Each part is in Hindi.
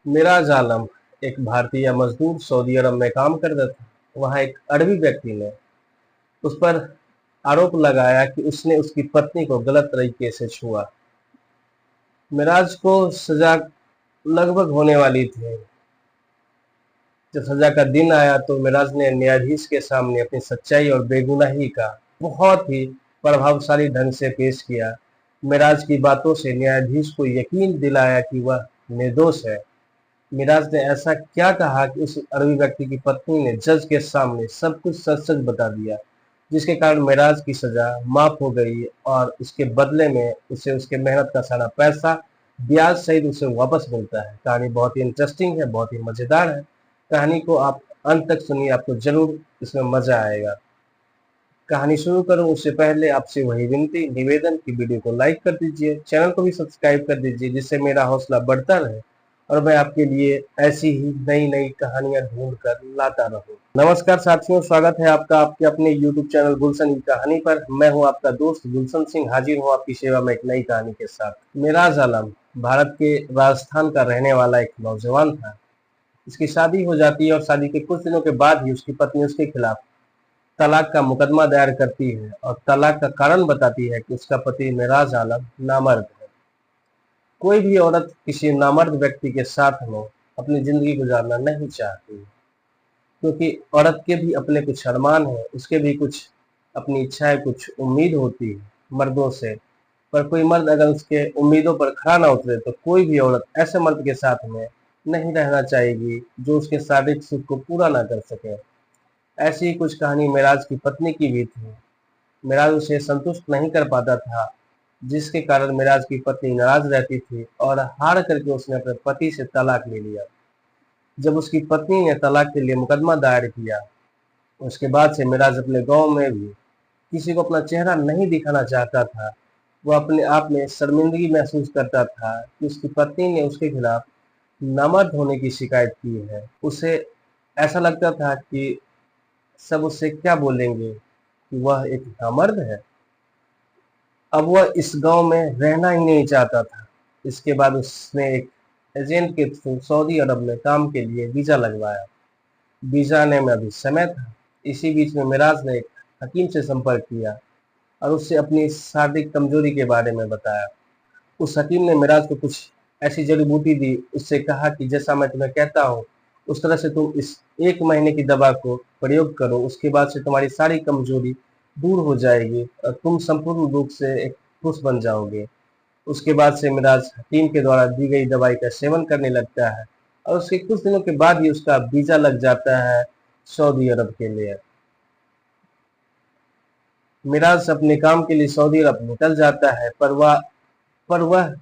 मिराज आलम एक भारतीय मजदूर सऊदी अरब में काम करता था। वहाँ एक अरबी व्यक्ति ने उस पर आरोप लगाया कि उसने उसकी पत्नी को गलत तरीके से छुआ। मिराज को सजा लगभग होने वाली थी। जब सजा का दिन आया तो मिराज ने न्यायाधीश के सामने अपनी सच्चाई और बेगुनाही का बहुत ही प्रभावशाली ढंग से पेश किया। मिराज की बातों से न्यायाधीश को यकीन दिलाया कि वह निर्दोष है। मिराज ने ऐसा क्या कहा कि उस अरबी व्यक्ति की पत्नी ने जज के सामने सब कुछ सच सच बता दिया, जिसके कारण मिराज की सजा माफ हो गई और उसके बदले में उसे उसके मेहनत का सारा पैसा ब्याज सहित उसे वापस मिलता है। कहानी बहुत ही इंटरेस्टिंग है, बहुत ही मजेदार है। कहानी को आप अंत तक सुनिए, आपको जरूर इसमें मजा आएगा। कहानी शुरू करूं उससे पहले आपसे वही विनती निवेदन की वीडियो को लाइक कर दीजिए, चैनल को भी सब्सक्राइब कर दीजिए, जिससे मेरा हौसला बढ़ता रहे और मैं आपके लिए ऐसी ही नई नई कहानियां ढूंढ कर लाता रहूं। नमस्कार साथियों, स्वागत है आपका आपके अपने YouTube चैनल गुलशन की कहानी पर। मैं हूं आपका दोस्त गुलशन सिंह, हाजिर हूं आपकी सेवा में एक नई कहानी के साथ। मिराज आलम भारत के राजस्थान का रहने वाला एक नौजवान था। इसकी शादी हो जाती है और शादी के कुछ दिनों के बाद ही उसकी पत्नी उसके खिलाफ तलाक का मुकदमा दायर करती है और तलाक का कारण बताती है कि उसका पति मिराज आलम नामर्द है। कोई भी औरत किसी नामर्द व्यक्ति के साथ में अपनी जिंदगी गुजारना नहीं चाहती, क्योंकि औरत के भी अपने कुछ अरमान है, उसके भी कुछ अपनी इच्छाएं, कुछ उम्मीद होती है मर्दों से। पर कोई मर्द अगर उसके उम्मीदों पर खरा ना उतरे तो कोई भी औरत ऐसे मर्द के साथ में नहीं रहना चाहेगी जो उसके शारीरिक सुख को पूरा ना कर सके। ऐसी ही कुछ कहानी मिराज की पत्नी की भी थी। मिराज उसे संतुष्ट नहीं कर पाता था, जिसके कारण मिराज की पत्नी नाराज रहती थी और हार करके उसने अपने पति से तलाक ले लिया। जब उसकी पत्नी ने तलाक के लिए मुकदमा दायर किया, उसके बाद से मिराज अपने गांव में भी किसी को अपना चेहरा नहीं दिखाना चाहता था। वह अपने आप में शर्मिंदगी महसूस करता था कि उसकी पत्नी ने उसके खिलाफ नामर्द होने की शिकायत की है। उसे ऐसा लगता था कि सब उससे क्या बोलेंगे कि वह एक नामर्द है। अब वह इस गांव में रहना ही नहीं चाहता था। इसके बाद उसने एक एजेंट के थ्रू सऊदी अरब में काम के लिए वीजा लगवाया। वीजा आने में अभी समय था। इसी बीच में मिराज ने एक हकीम से संपर्क किया और उससे अपनी शारीरिक कमजोरी के बारे में बताया। उस हकीम ने मिराज को कुछ ऐसी जड़ी बूटी दी। उससे कहा कि जैसा मैं तुम्हें कहता हूँ उस तरह से तुम इस 1 महीने की दवा को प्रयोग करो, उसके बाद से तुम्हारी सारी कमजोरी दूर हो जाएगी और तुम संपूर्ण रूप से एक पुरुष बन जाओगे। उसके बाद से मिराज हकीम के द्वारा दी गई दवाई का सेवन करने लगता है और उसके कुछ दिनों के बाद ही उसका वीजा लग जाता है सऊदी अरब के लिए। मिराज अपने काम के लिए सऊदी अरब निकल जाता है, पर वह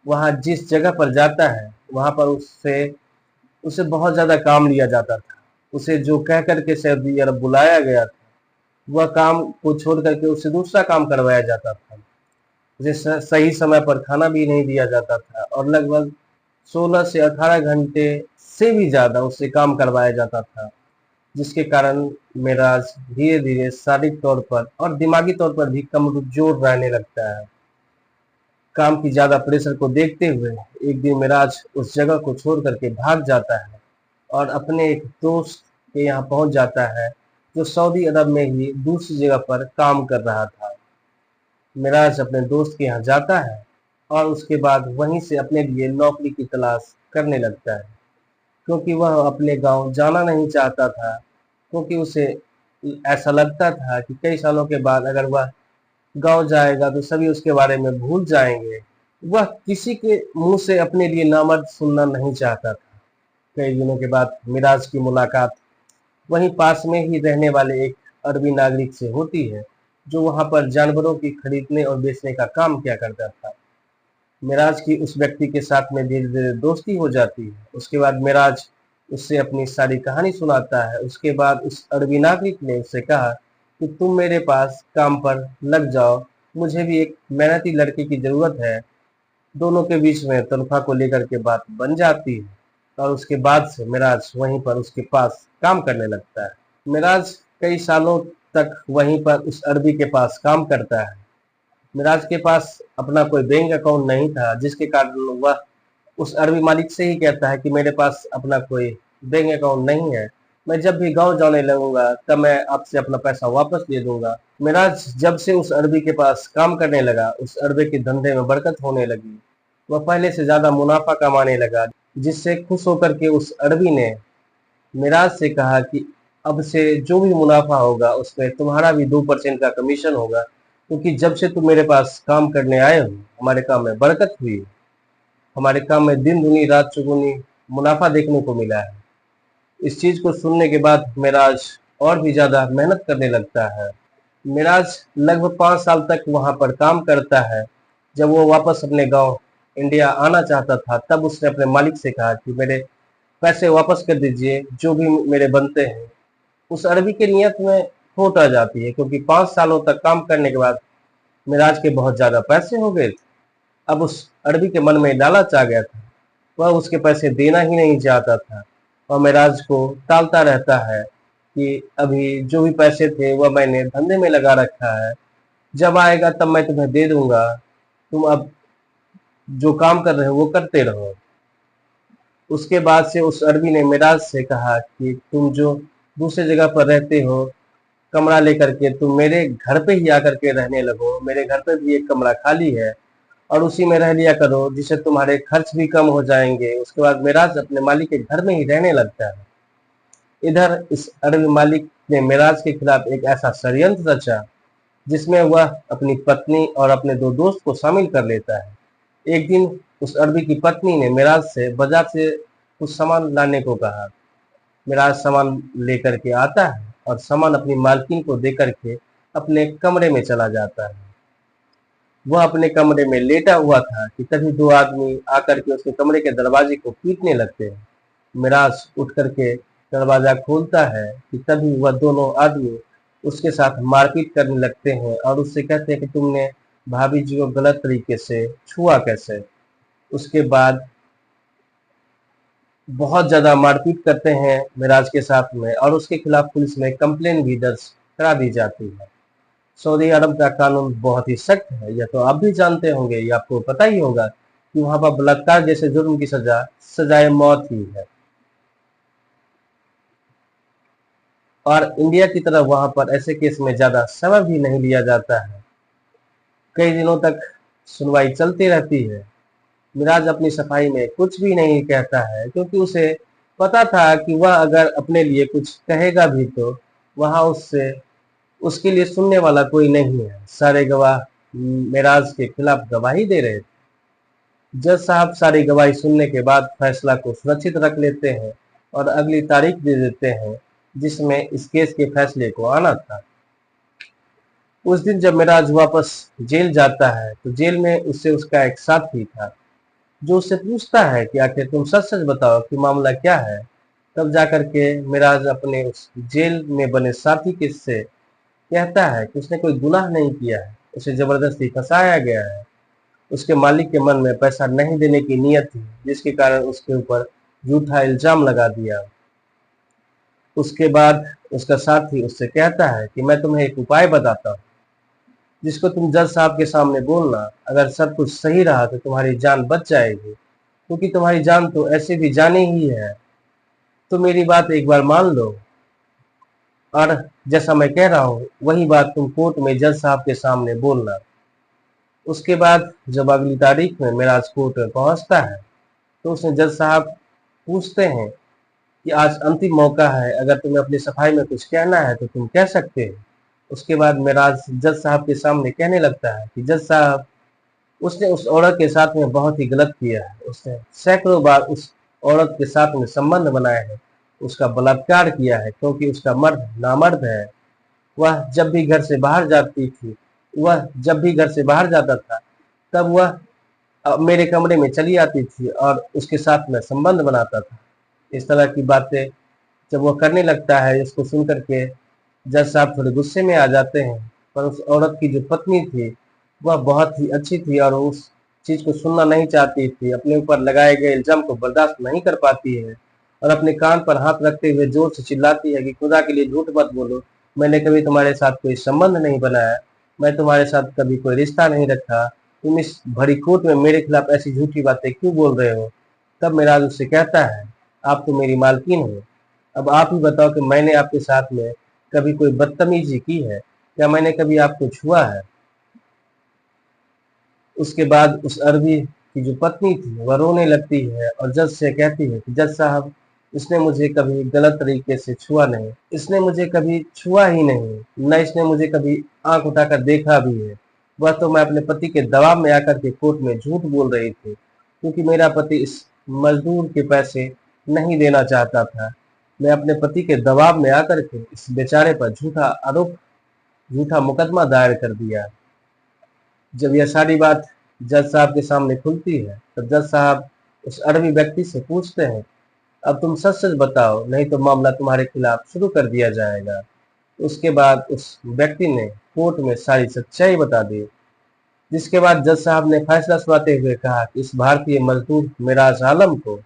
वहाँ जिस जगह पर जाता है वहाँ पर उससे उसे बहुत ज्यादा काम लिया जाता था। उसे जो कह करके सऊदी अरब बुलाया गया था वह काम को छोड़ करके उससे दूसरा काम करवाया जाता था। उसे सही समय पर खाना भी नहीं दिया जाता था और लगभग 16 से 18 घंटे से भी ज्यादा उससे काम करवाया जाता था, जिसके कारण मिराज धीरे धीरे शारीरिक तौर पर और दिमागी तौर पर भी कमजोर रहने लगता है। काम की ज्यादा प्रेशर को देखते हुए एक दिन मिराज उस जगह को छोड़ करके भाग जाता है और अपने एक दोस्त के यहाँ पहुंच जाता है, जो सऊदी अरब में ही दूसरी जगह पर काम कर रहा था। मिराज अपने दोस्त के यहाँ जाता है और उसके बाद वहीं से अपने लिए नौकरी की तलाश करने लगता है, क्योंकि वह अपने गांव जाना नहीं चाहता था। क्योंकि उसे ऐसा लगता था कि कई सालों के बाद अगर वह गांव जाएगा तो सभी उसके बारे में भूल जाएंगे। वह किसी के मुंह से अपने लिए नामर्द सुनना नहीं चाहता था। कई दिनों के बाद मिराज की मुलाकात वहीं पास में ही रहने वाले एक अरबी नागरिक से होती है, जो वहां पर जानवरों की खरीदने और बेचने का काम किया करता था। मिराज की उस व्यक्ति के साथ में धीरे धीरे दोस्ती हो जाती है। उसके बाद मिराज उससे अपनी सारी कहानी सुनाता है। उसके बाद उस अरबी नागरिक ने उससे कहा कि तुम मेरे पास काम पर लग जाओ, मुझे भी एक मेहनती लड़के की जरूरत है। दोनों के बीच में तनख्वाह को लेकर के बात बन जाती है और उसके बाद से मिराज वहीं पर उसके पास काम करने लगता है। मिराज कई सालों तक वहीं पर उस अरबी के पास काम करता है। मिराज के पास अपना कोई बैंक अकाउंट नहीं था, जिसके कारण वह उस अरबी मालिक से ही कहता है कि मेरे पास अपना कोई बैंक अकाउंट नहीं है, मैं जब भी गांव जाने लगूंगा तब मैं आपसे अपना पैसा वापस दे दूंगा। मिराज जब से उस अरबी के पास काम करने लगा, उस अरबी के धंधे में बरकत होने लगी। वह पहले से ज्यादा मुनाफा कमाने लगा, जिससे खुश होकर के उस अरबी ने मिराज से कहा कि अब से जो भी मुनाफा होगा उसमें तुम्हारा भी 2% का कमीशन होगा, क्योंकि जब से तुम मेरे पास काम करने आए हो हमारे काम में बरकत हुई, हमारे काम में दिन दुनी रात चौगुनी मुनाफा देखने को मिला है। इस चीज को सुनने के बाद मिराज और भी ज्यादा मेहनत करने लगता है। मिराज लगभग 5 साल तक वहां पर काम करता है। जब वो वापस अपने गांव इंडिया आना चाहता था तब उसने अपने मालिक से कहा कि मेरे पैसे वापस कर दीजिए, जो भी मेरे बनते हैं। उस अरबी की नीयत में खोट आ जाती है, क्योंकि 5 सालों तक काम करने के बाद मिराज के बहुत ज्यादा पैसे हो गए थे। अब उस अरबी के मन में लालच आ गया था, वह उसके पैसे देना ही नहीं चाहता था और मिराज को टालता रहता है कि अभी जो भी पैसे थे वह मैंने धंधे में लगा रखा है, जब आएगा तब मैं तुम्हें दे दूंगा, तुम अब जो काम कर रहे हो वो करते रहो। उसके बाद से उस अरबी ने मिराज से कहा कि तुम जो दूसरी जगह पर रहते हो, कमरा लेकर के तुम मेरे घर पे ही आकर के रहने लगो। मेरे घर पे भी एक कमरा खाली है और उसी में रह लिया करो, जिससे तुम्हारे खर्च भी कम हो जाएंगे। उसके बाद मिराज अपने मालिक के घर में ही रहने लगता है। इधर इस अरबी मालिक ने मिराज के खिलाफ एक ऐसा षड्यंत्र रचा जिसमें वह अपनी पत्नी और अपने 2 दोस्त को शामिल कर लेता है। एक दिन उस अरबी की पत्नी ने मिराज से बाजार से कुछ सामान लाने को कहा। मिराज सामान लेकर के आता है और सामान अपनी मालकिन को देकर के अपने कमरे में चला जाता है। वह अपने कमरे में लेटा हुआ था कि तभी 2 आदमी आकर के उसके कमरे के दरवाजे को पीटने लगते हैं। मिराज उठ करके दरवाजा खोलता है कि तभी वह दोनों आदमी उसके साथ मारपीट करने लगते हैं और उससे कहते हैं कि तुमने भाभी जी को गलत तरीके से छुआ कैसे। उसके बाद बहुत ज्यादा मारपीट करते हैं मिराज के साथ में और उसके खिलाफ पुलिस में कंप्लेन भी दर्ज करा दी जाती है। सऊदी अरब का कानून बहुत ही सख्त है, यह तो आप भी जानते होंगे, ये आपको पता ही होगा कि वहां पर बलात्कार जैसे जुर्म की सजा सजाए मौत ही है। और इंडिया की तरह वहां पर ऐसे केस में ज्यादा समय भी नहीं लिया जाता है, कई दिनों तक सुनवाई चलती रहती है। मिराज अपनी सफाई में कुछ भी नहीं कहता है, क्योंकि उसे पता था कि वह अगर अपने लिए कुछ कहेगा भी तो वहां उससे उसके लिए सुनने वाला कोई नहीं है। सारे गवाह मिराज के खिलाफ गवाही दे रहे थे। जज साहब सारी गवाही सुनने के बाद फैसला को सुरक्षित रख लेते हैं और अगली तारीख दे देते हैं जिसमें इस केस के फैसले को आना था। उस दिन जब मिराज वापस जेल जाता है तो जेल में उससे उसका एक साथी था, जो उससे पूछता है कि आखिर तुम सच सच बताओ कि मामला क्या है। तब जाकर के मिराज अपने उस जेल में बने साथी के से कहता है कि उसने कोई गुनाह नहीं किया है, उसे जबरदस्ती फंसाया गया है। उसके मालिक के मन में पैसा नहीं देने की नीयत थी, जिसके कारण उसके ऊपर झूठा इल्जाम लगा दिया। उसके बाद उसका साथी उससे कहता है कि मैं तुम्हें एक उपाय बताता हूँ, जिसको तुम जज साहब के सामने बोलना। अगर सब कुछ सही रहा तो तुम्हारी जान बच जाएगी, क्योंकि तुम्हारी जान तो ऐसे भी जानी ही है। तो मेरी बात एक बार मान लो और जैसा मैं कह रहा हूँ वही बात तुम कोर्ट में जज साहब के सामने बोलना। उसके बाद जब अगली तारीख में मिराज कोर्ट में पहुंचता है तो उसने जज साहब पूछते हैं कि आज अंतिम मौका है, अगर तुम्हें अपनी सफाई में कुछ कहना है तो तुम कह सकते हो। उसके बाद मिराज जज साहब के सामने कहने लगता है कि जज साहब, उसने उस औरत के साथ में बहुत ही गलत किया है। उसने सैकड़ों बार उस औरत के साथ में संबंध बनाए हैं, उसका बलात्कार किया है, क्योंकि उसका मर्द नामर्द है। वह जब भी घर से बाहर जाती थी वह जब भी घर से बाहर जाता था तब वह मेरे कमरे में चली आती थी और उसके साथ में संबंध बनाता था। इस तरह की बातें जब वह करने लगता है, इसको सुन करके जज साहब थोड़े गुस्से में आ जाते हैं। पर उस औरत की जो पत्नी थी वह बहुत ही अच्छी थी और उस चीज को सुनना नहीं चाहती थी, अपने ऊपर लगाए गए इल्जाम को बर्दाश्त नहीं कर पाती है और अपने कान पर हाथ रखते हुए जोर से चिल्लाती है कि खुदा के लिए झूठ मत बोलो, मैंने कभी तुम्हारे साथ कोई संबंध नहीं बनाया, मैं तुम्हारे साथ कभी कोई रिश्ता नहीं रखा, तुम इस भरी कोर्ट में मेरे खिलाफ ऐसी झूठी बातें क्यों बोल रहे हो। तब मिराज उससे कहता है, आप तो मेरी मालकिन हो, अब आप ही बताओ कि मैंने आपके साथ में कभी कोई बदतमीजी की है? क्या मैंने कभी आपको छुआ है? उसके बाद उस अरबी की जो पत्नी थी वह रोने लगती है और जज से कहती है कि जज साहब, इसने मुझे कभी गलत तरीके से छुआ नहीं, इसने मुझे कभी छुआ ही नहीं, न इसने मुझे कभी आंख उठाकर देखा भी है। वह तो मैं अपने पति के दबाव में आकर के कोर्ट में झूठ बोल रही थी, क्योंकि मेरा पति इस मजदूर के पैसे नहीं देना चाहता था। मैं अपने पति के दबाव में आकर के इस बेचारे पर झूठा मुकदमा दायर कर दिया। जब यह सारी बात जज साहब के सामने खुलती है तब जज साहब उस अरबी व्यक्ति से पूछते हैं, अब तुम सच सच बताओ, नहीं तो मामला तुम्हारे खिलाफ शुरू कर दिया जाएगा। उसके बाद उस व्यक्ति ने कोर्ट में सारी सच्चाई बता दी, जिसके बाद जज साहब ने फैसला सुनाते हुए कहा कि इस भारतीय मजदूर मिराज आलम को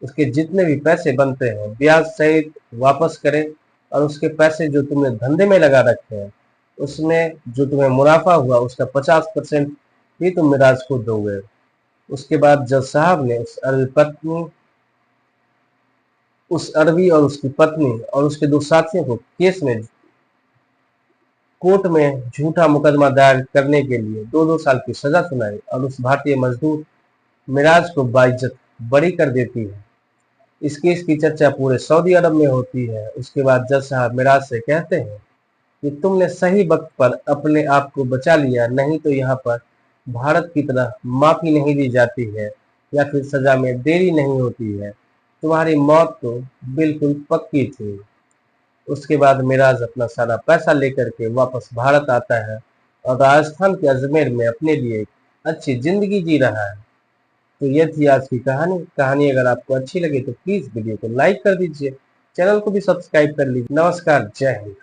उसके जितने भी पैसे बनते हैं ब्याज सहित वापस करे, और उसके पैसे जो तुमने धंधे में लगा रखे हैं उसमें जो तुम्हें मुनाफा हुआ उसका 50% भी तुम मिराज को दोगे। उसके बाद जज साहब ने उस अरबी और उसकी पत्नी और उसके दो साथियों को केस में कोर्ट में झूठा मुकदमा दायर करने के लिए 2-2 साल की सजा सुनाई और उस भारतीय मजदूर मिराज को बाइज्जत बरी कर देती है। इस केस की चर्चा पूरे सऊदी अरब में होती है। उसके बाद जज साहब मिराज से कहते हैं कि तुमने सही वक्त पर अपने आप को बचा लिया, नहीं तो यहाँ पर भारत की तरह माफी नहीं दी जाती है या फिर सजा में देरी नहीं होती है। तुम्हारी मौत तो बिल्कुल पक्की थी। उसके बाद मिराज अपना सारा पैसा लेकर के वापस भारत आता है और राजस्थान के अजमेर में अपने लिए एक अच्छी जिंदगी जी रहा है। तो ये थी आज की कहानी अगर आपको अच्छी लगे तो प्लीज वीडियो को लाइक कर दीजिए, चैनल को भी सब्सक्राइब कर लीजिए। नमस्कार, जय हिंद।